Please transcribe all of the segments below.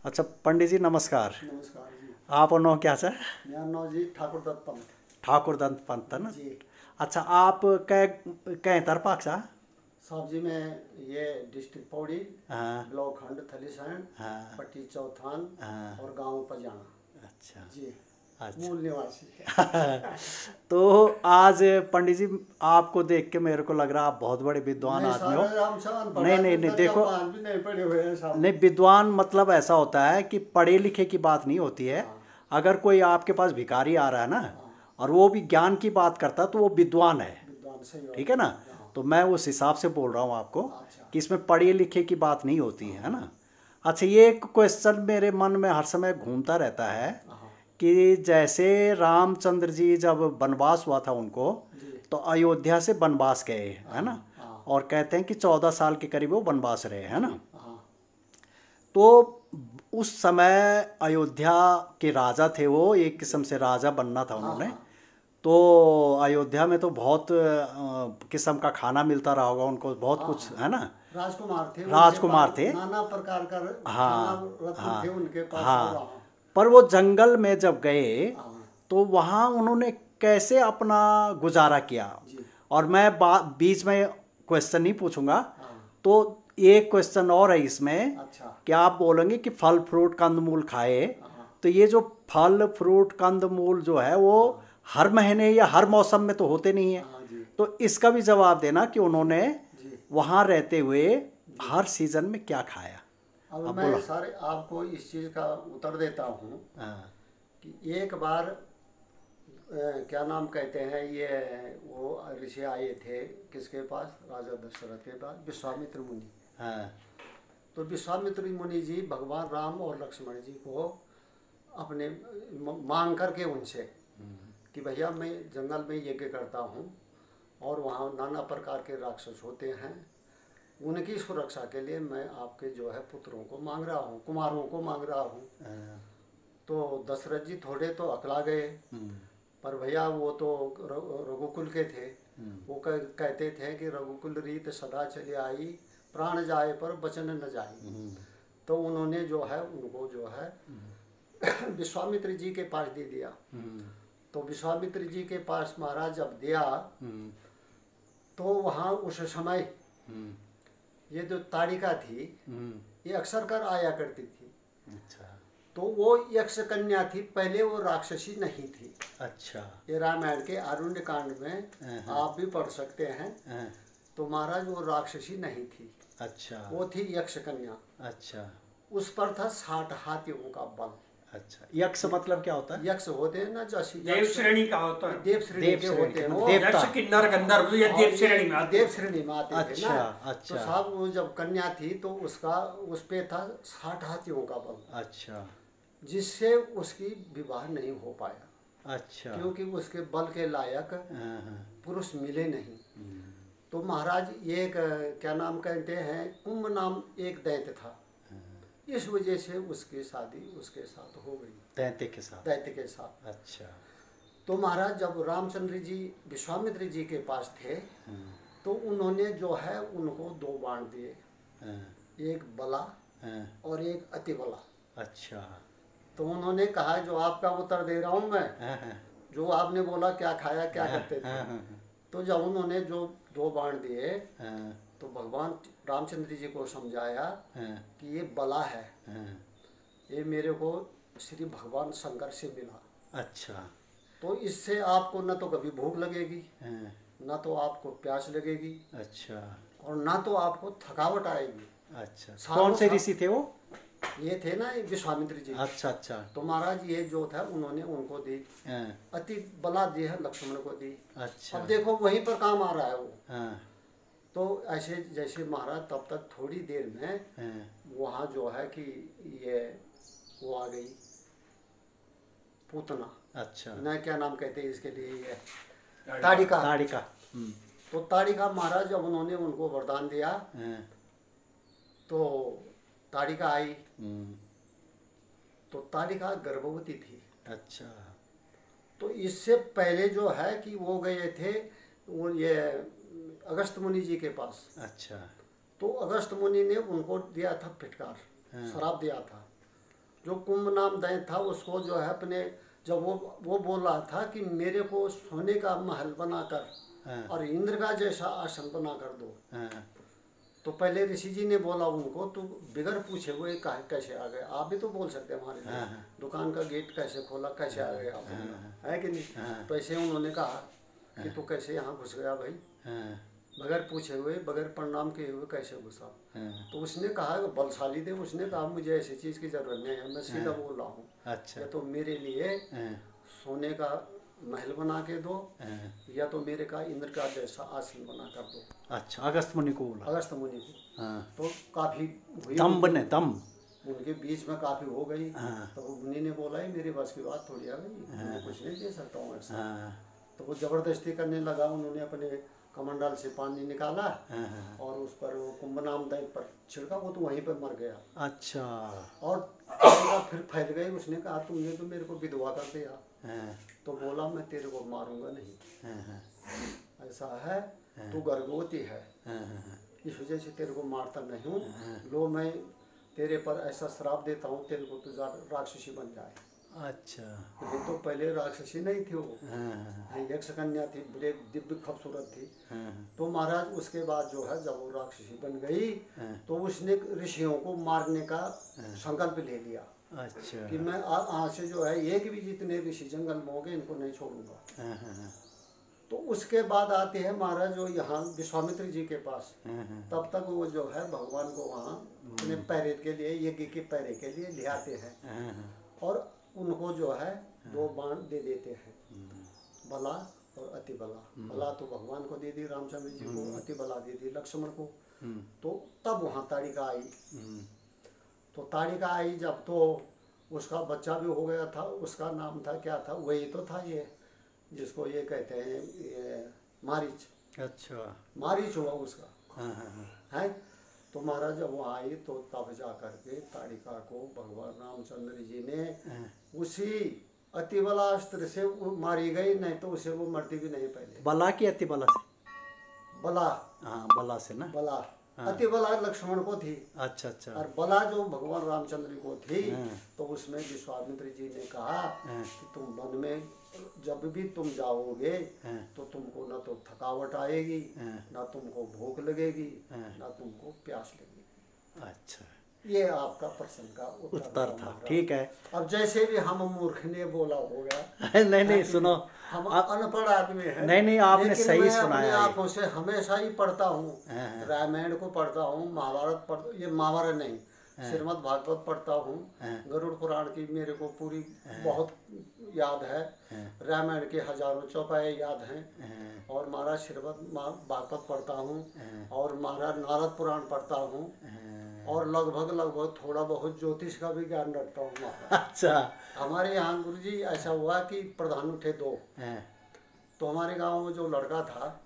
अच्छा पंडित जी नमस्कार। नमस्कार जी। आप नो क्या है? मेरा नाम जी ठाकुर दत्त पंत। ठाकुर दंत पंत है ना? जी अच्छा आप कै कै तरपाक सा? साहब जी, मैं ये डिस्ट्रिक्ट पौड़ी, हाँ ब्लॉक खंड थलीसैंड, हाँ पट्टी चौथान हाँ। और गांव पजाना। अच्छा जी, अच्छा। मूल निवासी। तो आज पंडित जी आपको देख के मेरे को लग रहा आप बहुत बड़े विद्वान नहीं आदमी सारे हो। राम साहब नहीं पढ़ा नहीं के नहीं दर्जा देखो, पास भी नहीं पढ़े हुए हैं साहब। नहीं विद्वान मतलब ऐसा होता है कि पढ़े लिखे की बात नहीं होती है। हाँ अगर कोई आपके पास भिखारी आ रहा है ना हाँ, और वो भी ज्ञान की बात करता है तो वो विद्वान है। विद्वान सही ठीक बात है है। ना? हाँ, तो मैं उस हिसाब से बोल रहा हूँ आपको अच्छा। कि इसमें पढ़े लिखे की बात नहीं होती है हाँ ना। अच्छा ये एक क्वेश्चन मेरे मन में हर समय घूमता रहता है हाँ कि जैसे रामचंद्र जी जब वनवास हुआ था उनको, जी। तो अयोध्या से वनवास गए है ना? हाँ हाँ और कहते हैं कि 14 साल के करीब वो वनवास रहे है जी। ना? हाँ तो उस समय अयोध्या के राजा थे, वो एक किस्म से राजा बनना था हाँ उन्होंने। हाँ तो अयोध्या में तो बहुत किस्म का खाना मिलता रहा होगा उनको, बहुत हाँ कुछ हाँ। है ना? राजकुमार थे, उनके राजकुमार पास थे। नाना प्रकार का खाना हाँ रत्न थे हाँ उनके पास। और हाँ। हाँ पर वो जंगल में जब गए हाँ तो वहाँ उन्होंने कैसे अपना गुजारा किया? जी। और मैं बीच में क्वेश्चन नहीं पूछूंगा। हाँ तो एक क्वेश्चन और है इसमें अच्छा। कि आप बोलेंगे कि फल फ्रूट कंदमूल खाए, हाँ तो ये जो फल फ्रूट कंदमूल जो है वो हाँ हर महीने या हर मौसम में तो होते नहीं है। हाँ जी तो इसका भी जवाब देना कि उन्होंने जी वहाँ रहते हुए जी। हर सीजन में क्या खाया। अब अब मैं बोलो। सारे आपको इस चीज़ का उत्तर देता हूँ हाँ कि एक बार क्या नाम कहते हैं ये, वो ऋषि आए थे किसके पास, राजा दशरथ के पास, विश्वामित्र मुनि। हाँ तो विश्वामित्र मुनि जी भगवान राम और लक्ष्मण जी को अपने मांग करके उनसे कि भैया मैं जंगल में यज्ञ करता हूँ और वहाँ नाना प्रकार के राक्षस होते हैं, उनकी सुरक्षा के लिए मैं आपके जो है पुत्रों को मांग रहा हूँ, कुमारों को मांग रहा हूँ। हाँ, तो दशरथ जी थोड़े तो अकला गए, पर भैया वो तो रघुकुल के थे। वो कहते थे कि रघुकुल रीत सदा चली आई, प्राण जाए पर वचन न जाए। तो उन्होंने जो है उनको जो है विश्वामित्र जी के पास दे दिया। तो विश्वामित्र जी के पास महाराज जब दिया तो वहाँ उस समय ये जो ताड़िका थी ये अक्सर कर आया करती थी। अच्छा तो वो यक्ष कन्या थी, पहले वो राक्षसी नहीं थी। अच्छा। ये रामायण के आरुण्य कांड में आप भी पढ़ सकते हैं। हाँ, तो महाराज वो राक्षसी नहीं थी, अच्छा वो थी यक्ष कन्या। अच्छा उस पर था 60 हाथियों का बल। अच्छा। यक्ष मतलब क्या होता है? यक्ष होते हैं ना, जैसे देव श्रेणी का होता है। देव श्रेणी देव के श्रेणी होते के हैं मतलब वो। देवता। यक्ष किन्नर गंधर्व ये देव श्रेणी में आते देव हैं। श्रेणी में आते थे अच्छा ना। तो अच्छा साहब वो जब कन्या थी तो उसका उस पे था 60 हाथियों का बल, अच्छा जिससे उसकी विवाह नहीं हो पाया, अच्छा। क्योंकि उसके बल के लायक हाँ, हाँ, पुरुष मिले नहीं। तो महाराज ये एक क्या नाम कहते हैं, कुंभ नाम एक दैत्य था, इस वजह से उसकी शादी उसके साथ हो गई, दैत्य के साथ। दैत्य के साथ। अच्छा। तो महाराज जब रामचंद्र जी विश्वामित्र जी के पास थे तो उन्होंने जो है उनको 2 बाण दिए, हाँ, एक बला हाँ, और एक अति बला। अच्छा। तो उन्होंने कहा जो आपका उत्तर दे रहा हूँ मैं, हाँ, हाँ, जो आपने बोला क्या खाया क्या करते हाँ, थे। हाँ, तो जब उन्होंने जो 2 बाण दिए हाँ, तो भगवान रामचंद्र जी को समझाया हाँ, कि ये बला है, हाँ, ये मेरे को श्री भगवान शंकर से मिला। अच्छा। तो इससे आपको न तो कभी भूख लगेगी, हाँ, न तो आपको प्यास लगेगी, अच्छा और ना तो आपको थकावट आएगी। अच्छा। सालों कौन से साल- ऋषि थे वो? ये थे ना विश्वामित्र जी। अच्छा अच्छा। तो महाराज ये जो था उन्होंने उनको दी, हाँ, अति बला दी है लक्ष्मण को दी। अच्छा। अब देखो वहीं पर काम आ रहा है वो। हाँ, तो ऐसे जैसे महाराज तब तक थोड़ी देर में हाँ, वहाँ जो है कि ये वो आ गई पूतना, अच्छा। न क्या नाम कहते हैं इसके लिए, ये ताड़िका। ताड़िका। तो ताड़िका महाराज जब उन्होंने उनको वरदान दिया हाँ, तो ताड़िका आई। हम्म, तो ताड़िका गर्भवती थी। अच्छा। तो इससे पहले जो है कि वो गए थे वो ये अगस्त मुनि जी के पास। अच्छा। तो अगस्त मुनि ने उनको दिया था फिटकार, हाँ। शराब दिया था जो कुंभ नाम दैत्य था उसको जो है अपने, जब वो बोल रहा था कि मेरे को सोने का महल बनाकर और इंद्र का जैसा आसन बना कर दो, तो पहले ऋषि जी ने बोला उनको, तो बिगर पूछे हुए कैसे आ गए? आप भी तो बोल सकते हैं हमारे लिए, दुकान का गेट कैसे खोला, कैसे आ गए आप, है कि नहीं? तो ऐसे उन्होंने कहा कि तू कैसे यहाँ घुस गया भाई, बगैर पूछे हुए, बगैर प्रणाम किए हुए कैसे घुसा? तो उसने कहा बलशाली थे, उसने कहा मुझे ऐसी चीज की जरूरत नहीं है, मैं सीधा बोल रहा हूँ। अच्छा। या तो मेरे लिए सोने का महल बना के दो, या तो मेरे का इंद्र का जैसा आसन बना कर दो। अच्छा, अगस्त मुनि को बोला? अगस्त मुनि को। तो काफी हुई, दम बने, दम उनके बीच में काफी हो गई। तो वो मुनि ने बोला मेरी बस की बात थोड़ी आ गई, मैं कुछ नहीं दे सकता हूँ ऐसा। तो वो जबरदस्ती करने लगा, उन्होंने अपने कमंडल से पानी निकाला और उस पर वो कुंभ नाम दैत्य पर छिड़का, वो तो वहीं पर मर गया। अच्छा। और फिर फैल गई। उसने कहा तुमने तो मेरे को विधवा कर दिया। तो बोला मैं तेरे को मारूंगा नहीं, ऐसा है, तू गर्भवती है, इस वजह से तेरे को मारता नहीं हूँ। लो मैं तेरे पर ऐसा श्राप देता हूँ, तेरे को तू राक्षसी बन जाए। अच्छा। ये तो पहले राक्षसी नहीं थी, वो यक्ष कन्या थी, बड़े दिव्य खूबसूरत थी। तो महाराज उसके बाद जो है जब वो राक्षसी बन गई तो उसने ऋषियों को मारने का संकल्प ले लिया। अच्छा। कि मैं आज से जो है एक भी जितने ऋषि जंगल में होंगे इनको नहीं छोड़ूंगा। तो उसके बाद आते हैं महाराज जो यहाँ विश्वामित्र जी के पास। तब तक वो जो है भगवान को वहाँ अपने पैरे के लिए, यज्ञ के पैरे के लिए ले आते हैं और उनको जो है दो बाण दे देते हैं, बला और अति बला। बला तो भगवान को दे दी रामचंद्र जी को, अति बला दे दी लक्ष्मण को। तो तब वहाँ ताड़िका आई। तो ताड़िका आई जब, तो उसका बच्चा भी हो गया था। उसका नाम था, क्या था, वही तो था ये जिसको ये कहते हैं ये मारीच। अच्छा। मारीच हुआ उसका, है। तो महाराज जब वो आई तो तब जा करके ताड़िका को भगवान रामचंद्र जी ने उसी अतिबलास्त्र से वो मारी गई, नहीं तो उसे वो मरती भी नहीं पहले। बला की अति बला से? बला, हाँ बला से ना। बला, अति बला लक्ष्मण को थी। अच्छा अच्छा। और बला जो भगवान रामचंद्र को थी। तो उसमें विश्वामित्र जी ने कहा कि तुम वन में जब भी तुम जाओगे तो तुमको न तो थकावट आएगी, ना तुमको भूख लगेगी, ना तुमको प्यास लगेगी। अच्छा, ये आपका प्रश्न का उत्तर था। ठीक है। अब जैसे भी हम मूर्ख ने बोला होगा नहीं नहीं, सुनो, हम अनपढ़ आदमी हैं। नहीं आपने सही सुनाया। आंखों से हमेशा ही पढ़ता हूँ, रामायण को पढ़ता हूँ, महाभारत पढ़ता, ये महाभारत नहीं, श्रीमद् भागवत पढ़ता हूँ, गरुड़ पुराण की मेरे को पूरी बहुत याद है, रामायण के हजारों चौपाई याद हैं, और महाराज श्रीमद् भागवत पढ़ता हूँ, और महाराज नारद पुराण पढ़ता हूँ, और लगभग थोड़ा बहुत ज्योतिष का भी ज्ञान रखता हूँ। अच्छा। हमारे यहाँ गुरुजी ऐसा हुआ कि प्रधान थे दो। तो हमारे गांव में जो लड़का था,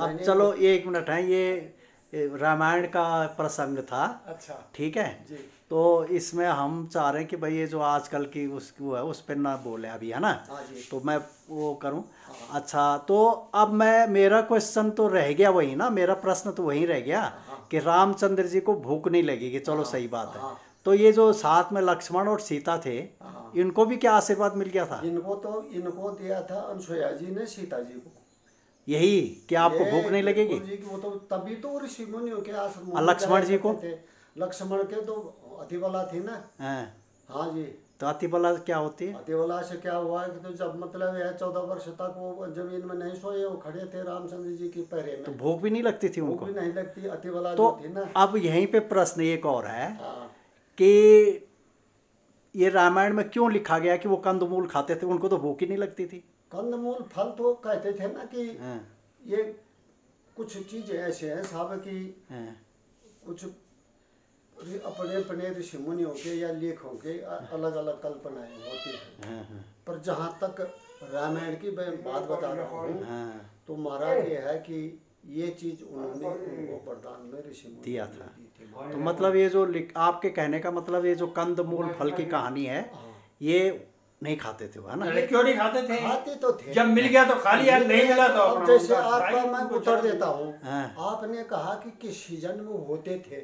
अब चलो एक मिनट है, ये रामायण का प्रसंग था। अच्छा, ठीक है जी। तो इसमें हम चाह रहे हैं कि भाई ये जो आजकल की वो है उस पर ना बोले अभी, है ना। तो मैं वो करूं। अच्छा, तो अब मेरा क्वेश्चन तो रह गया वही ना, मेरा प्रश्न तो वही रह गया कि रामचंद्र जी को भूख नहीं लगेगी। चलो सही बात है। तो ये जो साथ में लक्ष्मण और सीता थे, इनको भी क्या आशीर्वाद मिल गया था? इनको दिया था अनसुया जी ने सीता जी को, यही कि आपको भूख नहीं लगेगी। जी वो तो तभी तो ऋषि मुनियों के आश्रम। लक्ष्मण जी को? लक्ष्मण के तो अतिबला थी ना। हाँ जी। तो अतिबला क्या होती है? अतिबला से क्या हुआ कि तो जब मतलब है 14 वर्ष तक वो जमीन में नहीं सोए, वो खड़े थे रामचंद्र जी की पैरे में। तो भूख भी नहीं लगती थी उनको? भूख भी नहीं लगती, अतिबला तो जो थी ना। अब यहीं पे प्रश्न एक और है कि ये रामायण में क्यों लिखा गया कि वो कंदमूल खाते थे, उनको तो भूख ही नहीं लगती थी? कंदमूल फल तो कहते थे ना कि ये कुछ चीजें ऐसे हैं साहब की कुछ अपने अपने ऋषि मुनियों के या लेखों के अलग अलग कल्पनाएं होती हैं। पर जहाँ तक रामायण की मैं बात बता रहा हूँ तो महाराज ये है कि ये चीज उन्होंने उनको वरदान में ऋषि मुनि दिया था। तो मतलब ये जो आपके कहने का मतलब ये जो कंदमूल फल की कहानी है, ये नहीं खाते थे वो, है ना? क्यों नहीं खाते थे? खाते तो थे, जब मिल गया तो खा लिया, नहीं मिला तो अब जैसे आपका मैं उत्तर देता हूँ। आपने कहा कि किस सीजन में होते थे,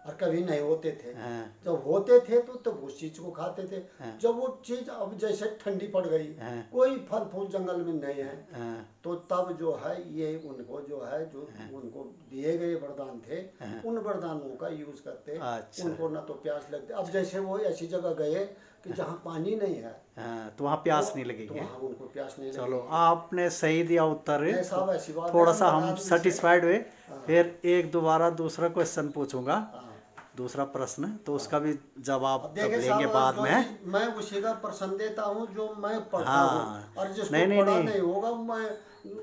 और कभी नहीं होते थे। हाँ। जब होते थे तो तब उस चीज को खाते थे। हाँ। जब वो चीज अब जैसे ठंडी पड़ गई, हाँ। कोई फल फूल जंगल में नहीं है, हाँ। तो तब जो है ये उनको जो है जो उनको दिए गए वरदान थे, उन वरदानों का यूज करते। अच्छा। उनको ना तो प्यास लगती। अब जैसे वो ऐसी जगह गए कि जहाँ पानी नहीं है, हाँ, तो वहाँ प्यास नहीं लगेगी। तो वहाँ उनको प्यास नहीं चलो लगेगी। आपने सही दिया उत्तर, नहीं साहब, ऐसी बात थोड़ा है, सा हम आदमी से- सेटिस्फाइड हुए। फिर एक दोबारा दूसरा क्वेश्चन पूछूंगा, हाँ। दूसरा प्रश्न, तो उसका भी जवाब अब तब देखिए लेंगे साहब, बाद जो में। चीज़ मैं उसी का प्रश्न देता हूँ जो मैं पढ़ता हाँ। हूँ, और जिसको नहीं, नहीं, पढ़ा नहीं। नहीं होगा मैं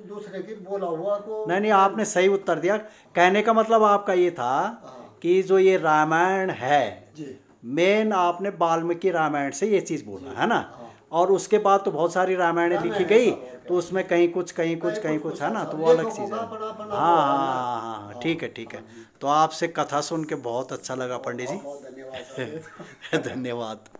दूसरे की बोला हुआ को। नहीं नहीं, आपने सही उत्तर दिया। कहने का मतलब आपका ये था हाँ। कि जो ये रामायण है, जी मेन आपने वाल्मीकि रामायण से ये चीज़ बोला है ना। हाँ। और उसके बाद तो बहुत सारी रामायणें रामायण लिखी है गई, सब, और क्या। तो उसमें कहीं कुछ कहीं कुछ कहीं कुछ है ना, तो वो अलग लेखकों चीज़ है। का अपना हाँ वो है ना। हाँ हाँ, ठीक है ठीक है। तो आपसे कथा सुन के बहुत अच्छा लगा पंडित जी। बहुत धन्यवाद साहब। धन्यवाद।